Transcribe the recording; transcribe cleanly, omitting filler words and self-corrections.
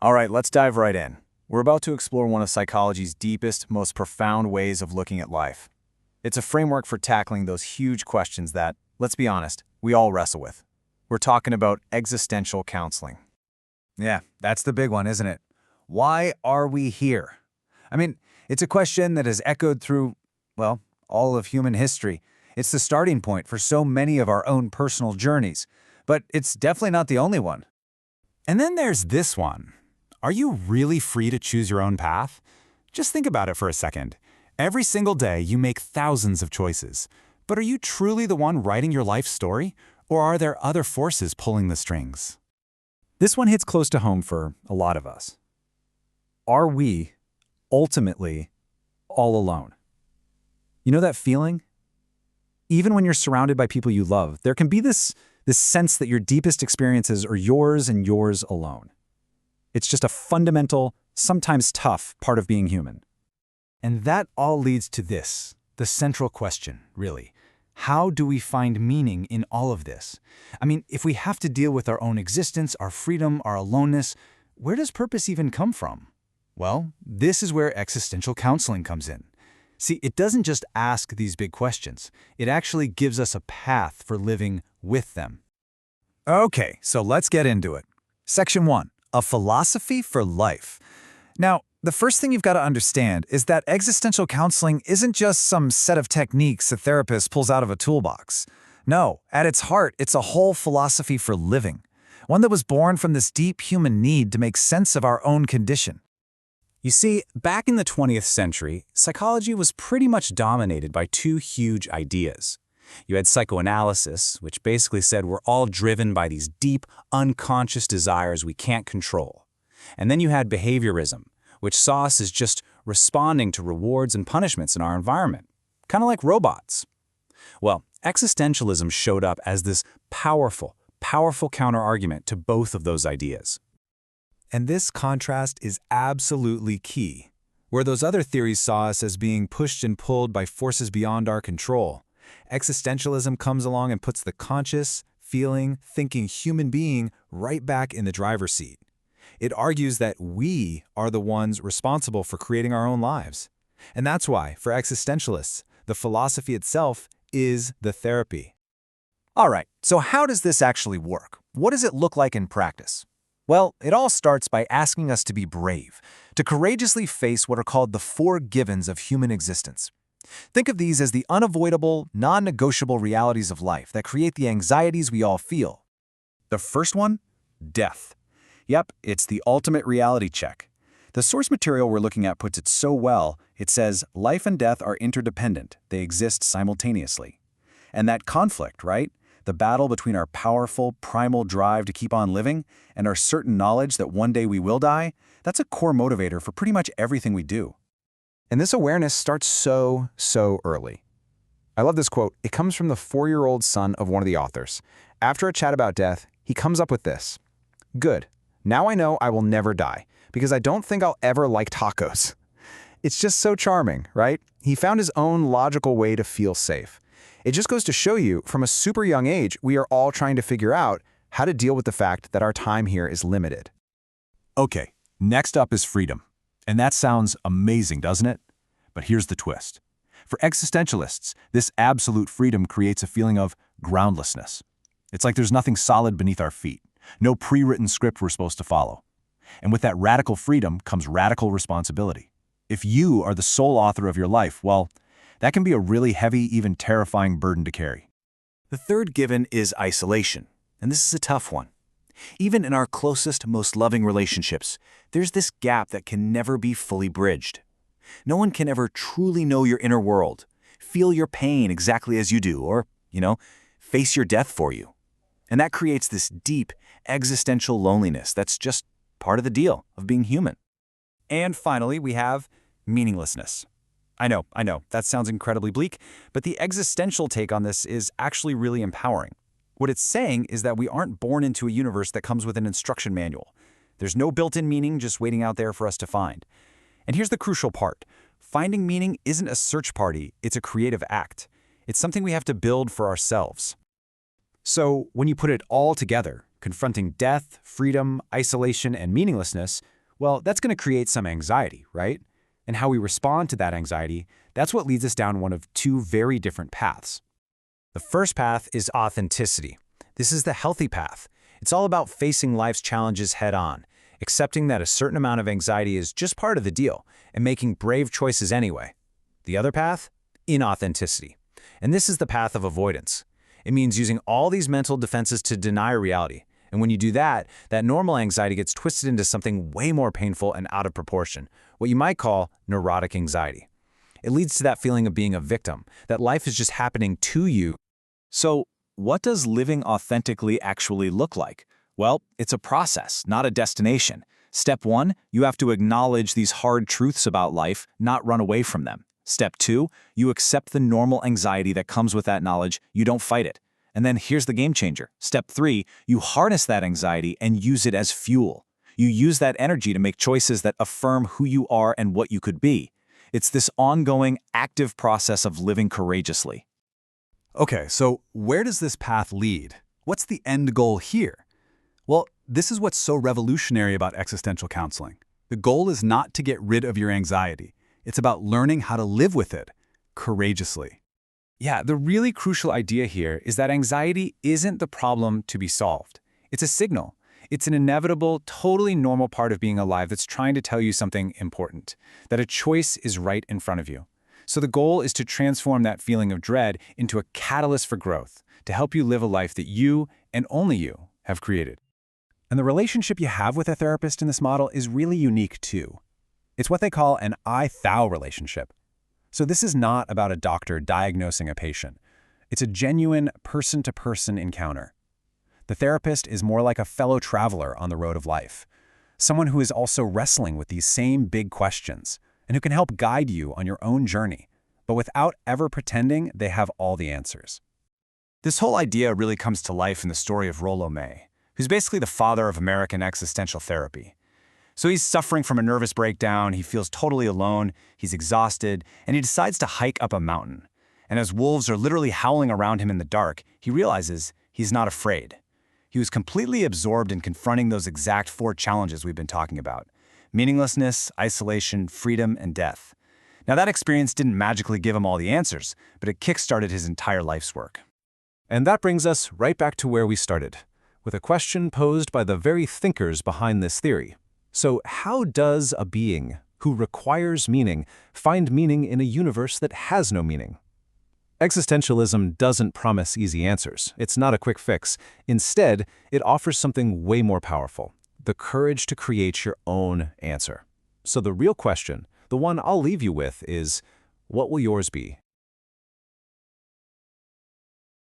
All right, let's dive right in. We're about to explore one of psychology's deepest, most profound ways of looking at life. It's a framework for tackling those huge questions that, let's be honest, we all wrestle with. We're talking about existential counseling. Yeah, that's the big one, isn't it? Why are we here? I mean, it's a question that has echoed through, well, all of human history. It's the starting point for so many of our own personal journeys, but it's definitely not the only one. And then there's this one. Are you really free to choose your own path? Just think about it for a second. Every single day you make thousands of choices. But are you truly the one writing your life story? Or are there other forces pulling the strings? This one hits close to home for a lot of us. Are we, ultimately, all alone? You know that feeling? Even when you're surrounded by people you love, there can be this sense that your deepest experiences are yours and yours alone. It's just a fundamental, sometimes tough, part of being human. And that all leads to this, the central question, really. How do we find meaning in all of this? I mean, if we have to deal with our own existence, our freedom, our aloneness, where does purpose even come from? Well, this is where existential counseling comes in. See, it doesn't just ask these big questions. It actually gives us a path for living with them. Okay, so let's get into it. Section 1, a philosophy for life. Now, the first thing you've got to understand is that existential counseling isn't just some set of techniques a therapist pulls out of a toolbox. No, at its heart, it's a whole philosophy for living, one that was born from this deep human need to make sense of our own condition. You see, back in the 20th century, psychology was pretty much dominated by two huge ideas. You had psychoanalysis, which basically said we're all driven by these deep, unconscious desires we can't control. And then you had behaviorism, which saw us as just responding to rewards and punishments in our environment, kind of like robots. Well, existentialism showed up as this powerful counter-argument to both of those ideas. And this contrast is absolutely key. Where those other theories saw us as being pushed and pulled by forces beyond our control, existentialism comes along and puts the conscious, feeling, thinking human being right back in the driver's seat. It argues that we are the ones responsible for creating our own lives. And that's why, for existentialists, the philosophy itself is the therapy. All right, so how does this actually work? What does it look like in practice? Well, it all starts by asking us to be brave, to courageously face what are called the four givens of human existence. Think of these as the unavoidable, non-negotiable realities of life that create the anxieties we all feel. The first one? Death. Yep, it's the ultimate reality check. The source material we're looking at puts it so well, it says life and death are interdependent, they exist simultaneously. And that conflict, right? The battle between our powerful, primal drive to keep on living and our certain knowledge that one day we will die, that's a core motivator for pretty much everything we do. And this awareness starts so early. I love this quote. It comes from the 4-year-old son of one of the authors. After a chat about death, he comes up with this. Good. Now I know I will never die, because I don't think I'll ever like tacos. It's just so charming, right? He found his own logical way to feel safe. It just goes to show you, from a super young age, we are all trying to figure out how to deal with the fact that our time here is limited. Okay, next up is freedom. And that sounds amazing, doesn't it? But here's the twist. For existentialists, this absolute freedom creates a feeling of groundlessness. It's like there's nothing solid beneath our feet, no pre-written script we're supposed to follow. And with that radical freedom comes radical responsibility. If you are the sole author of your life, well, that can be a really heavy, even terrifying burden to carry. The third given is isolation, and this is a tough one. Even in our closest, most loving relationships, there's this gap that can never be fully bridged. No one can ever truly know your inner world, feel your pain exactly as you do, or, face your death for you. And that creates this deep, existential loneliness that's just part of the deal of being human. And finally, we have meaninglessness. I know, that sounds incredibly bleak, but the existential take on this is actually really empowering. What it's saying is that we aren't born into a universe that comes with an instruction manual. There's no built-in meaning just waiting out there for us to find. And here's the crucial part. Finding meaning isn't a search party, it's a creative act. It's something we have to build for ourselves. So when you put it all together, Confronting death, freedom, isolation, and meaninglessness, well, that's going to create some anxiety, right? And how we respond to that anxiety, that's what leads us down one of two very different paths. The first path is authenticity. This is the healthy path. It's all about facing life's challenges head-on, accepting that a certain amount of anxiety is just part of the deal, and making brave choices anyway. The other path? Inauthenticity. And this is the path of avoidance. It means using all these mental defenses to deny reality. And when you do that, that normal anxiety gets twisted into something way more painful and out of proportion, what you might call neurotic anxiety. It leads to that feeling of being a victim, that life is just happening to you. So, what does living authentically actually look like? Well, it's a process, not a destination. Step 1, you have to acknowledge these hard truths about life, not run away from them. Step 2, you accept the normal anxiety that comes with that knowledge, you don't fight it. And then here's the game changer. Step 3, you harness that anxiety and use it as fuel. You use that energy to make choices that affirm who you are and what you could be. It's this ongoing, active process of living courageously. Okay, so where does this path lead? What's the end goal here? Well, this is what's so revolutionary about existential counseling. The goal is not to get rid of your anxiety. It's about learning how to live with it courageously. Yeah, the really crucial idea here is that anxiety isn't the problem to be solved. It's a signal. It's an inevitable, totally normal part of being alive that's trying to tell you something important, that a choice is right in front of you. So the goal is to transform that feeling of dread into a catalyst for growth, to help you live a life that you, and only you, have created. And the relationship you have with a therapist in this model is really unique too. It's what they call an I-thou relationship. So this is not about a doctor diagnosing a patient. It's a genuine person-to-person encounter. The therapist is more like a fellow traveler on the road of life, someone who is also wrestling with these same big questions and who can help guide you on your own journey, but without ever pretending they have all the answers. This whole idea really comes to life in the story of Rollo May, who's basically the father of American existential therapy. So he's suffering from a nervous breakdown, he feels totally alone, he's exhausted, and he decides to hike up a mountain. And as wolves are literally howling around him in the dark, he realizes he's not afraid. He was completely absorbed in confronting those exact 4 challenges we've been talking about: meaninglessness, isolation, freedom, and death. Now that experience didn't magically give him all the answers, but it kick-started his entire life's work. And that brings us right back to where we started, with a question posed by the very thinkers behind this theory. So how does a being who requires meaning find meaning in a universe that has no meaning? Existentialism doesn't promise easy answers. It's not a quick fix. Instead, it offers something way more powerful: the courage to create your own answer. So the real question, the one I'll leave you with, is what will yours be?